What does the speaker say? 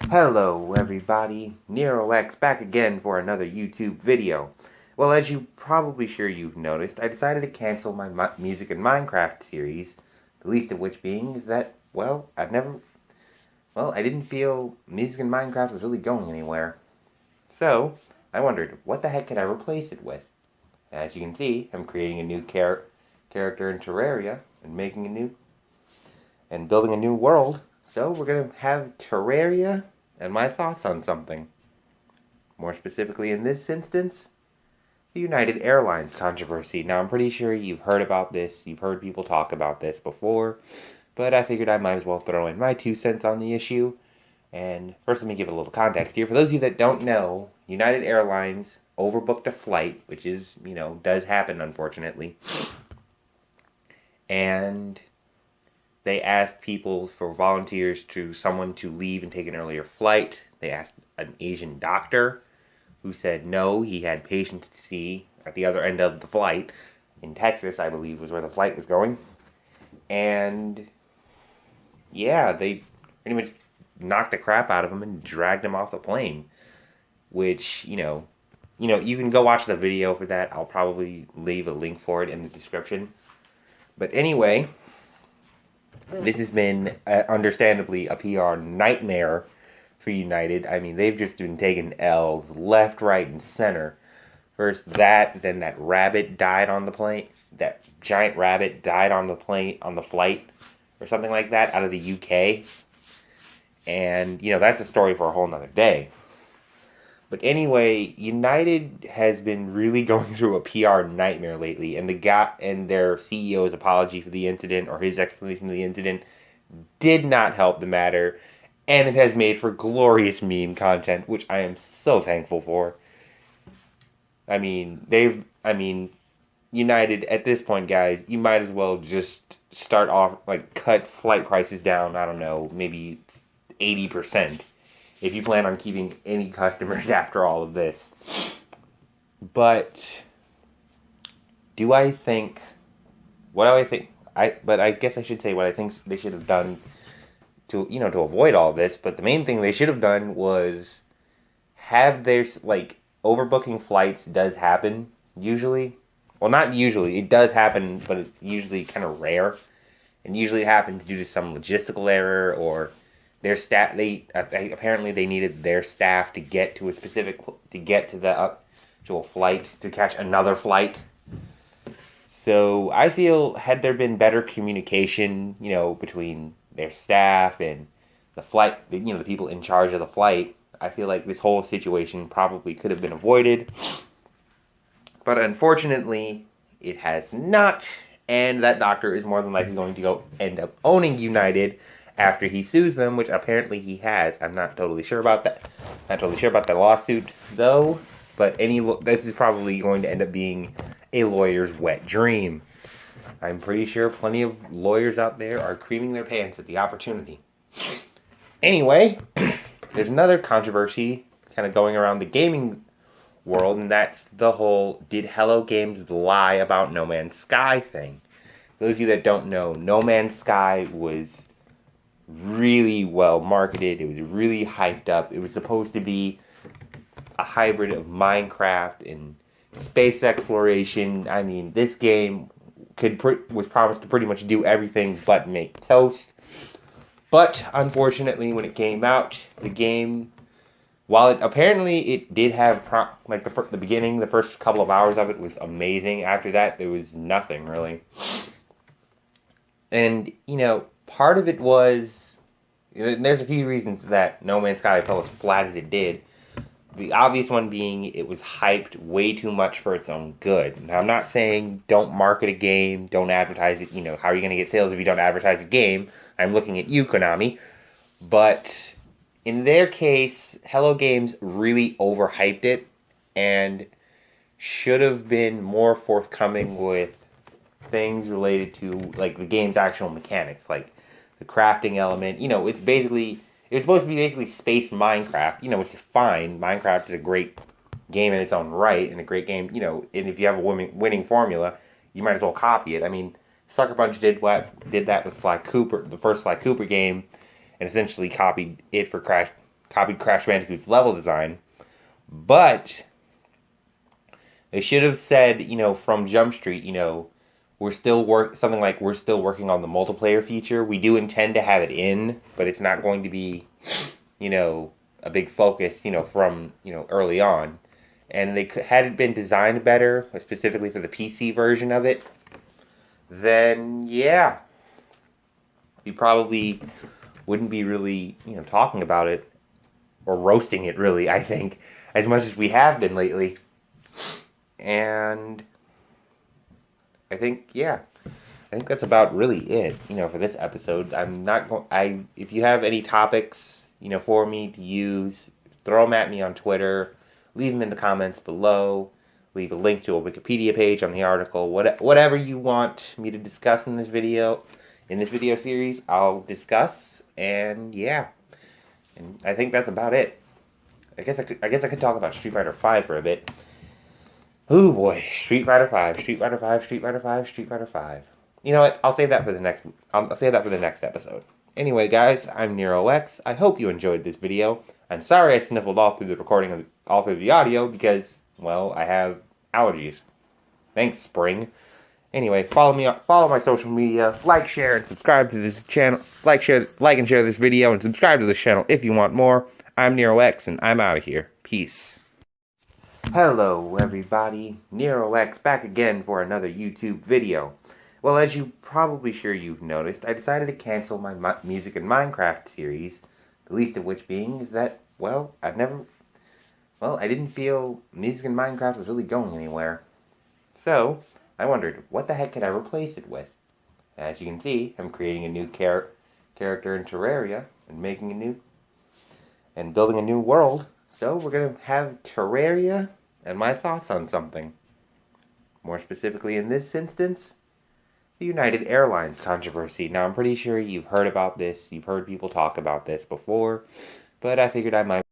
Hello everybody, NeroX back again for another YouTube video. Well, as you probably sure you've noticed, I decided to cancel my music and Minecraft series, the least of which being is that, I didn't feel music and Minecraft was really going anywhere. So, I wondered, what the heck could I replace it with? As you can see, I'm creating a new character in Terraria, and building a new world. So we're going to have Terraria and my thoughts on something. More specifically in this instance, the United Airlines controversy. Now I'm pretty sure you've heard about this, you've heard people talk about this before, but I figured I might as well throw in my 2 cents on the issue. And first let me give a little context here. For those of you that don't know, United Airlines overbooked a flight, which is, does happen unfortunately. And they asked people for someone to leave and take an earlier flight. They asked an Asian doctor who said no, he had patients to see at the other end of the flight. In Texas, I believe, was where the flight was going. And yeah, they pretty much knocked the crap out of him and dragged him off the plane. Which, you can go watch the video for that. I'll probably leave a link for it in the description. But anyway, this has been, understandably, a PR nightmare for United. I mean, they've just been taking L's left, right, and center. First that, then that rabbit died on the plane. That giant rabbit died on the plane, on the flight, or something like that, out of the UK. And, that's a story for a whole nother day. But anyway, United has been really going through a PR nightmare lately, and their CEO's apology for the incident, or his explanation of the incident, did not help the matter, and it has made for glorious meme content, which I am so thankful for. United, at this point, guys, you might as well just start off, cut flight prices down, I don't know, maybe 80%. If you plan on keeping any customers after all of this. But I guess I should say what I think they should have done to avoid all this. But the main thing they should have done was have their, overbooking flights does happen, usually. Well, not usually, it does happen, but it's usually kind of rare. And usually it happens due to some logistical error, or their staff, apparently they needed their staff to get to the actual flight, to catch another flight. So I feel, had there been better communication, between their staff and the flight, the people in charge of the flight, I feel like this whole situation probably could have been avoided. But unfortunately, it has not, and that doctor is more than likely going to end up owning United after he sues them, which apparently he has. I'm not totally sure about that. Not totally sure about the lawsuit, though. But this is probably going to end up being a lawyer's wet dream. I'm pretty sure plenty of lawyers out there are creaming their pants at the opportunity. Anyway, there's another controversy kind of going around the gaming world, and that's the whole "did Hello Games lie about No Man's Sky" thing. For those of you that don't know, No Man's Sky was really well marketed. It was really hyped up. It was supposed to be a hybrid of Minecraft and space exploration. I mean, this game was promised to pretty much do everything but make toast. But unfortunately, when it came out, the game, while it did have the beginning, the first couple of hours of it was amazing. After that, there was nothing really. And part of it was, there's a few reasons that No Man's Sky fell as flat as it did. The obvious one being it was hyped way too much for its own good. Now, I'm not saying don't market a game, don't advertise it. How are you going to get sales if you don't advertise a game? I'm looking at you, Konami. But in their case, Hello Games really overhyped it and should have been more forthcoming with things related to the game's actual mechanics, like the crafting element. It was supposed to be basically space Minecraft, which is fine. Minecraft is a great game in its own right, and a great game, and if you have a winning formula, you might as well copy it. I mean, Sucker Punch did that with Sly Cooper, the first Sly Cooper game, and essentially copied it for copied Crash Bandicoot's level design, but they should have said, from Jump Street, we're still something like we're still working on the multiplayer feature. We do intend to have it in, but it's not going to be, a big focus, from, early on. And had it been designed better, specifically for the PC version of it, then yeah, we probably wouldn't be really, talking about it or roasting it, really, I think, as much as we have been lately. And I think that's about really it, for this episode. I'm not going. If you have any topics, for me to use, throw them at me on Twitter. Leave them in the comments below. Leave a link to a Wikipedia page on the article. Whatever you want me to discuss in this video series, I'll discuss. And yeah, and I think that's about it. I guess I could talk about Street Fighter V for a bit. Oh boy, Street Fighter V, Street Fighter V, Street Fighter V, Street Fighter V. You know what? I'll save that for the next. I'll save that for the next episode. Anyway, guys, I'm NeroX. I hope you enjoyed this video. I'm sorry I sniffled all through the recording all through the audio because, well, I have allergies. Thanks, Spring. Anyway, follow my social media, like, share, and subscribe to this channel. Like and share this video, and subscribe to this channel if you want more. I'm NeroX, and I'm out of here. Peace. Hello, everybody. NeroX back again for another YouTube video. Well, as you probably sure you've noticed, I decided to cancel my music and Minecraft series. The least of which being is that, I didn't feel music in Minecraft was really going anywhere. So, I wondered, what the heck could I replace it with? As you can see, I'm creating a new character in Terraria, and building a new world. So, we're going to have Terraria and my thoughts on something. More specifically in this instance, the United Airlines controversy. Now, I'm pretty sure you've heard about this. You've heard people talk about this before. But I figured I might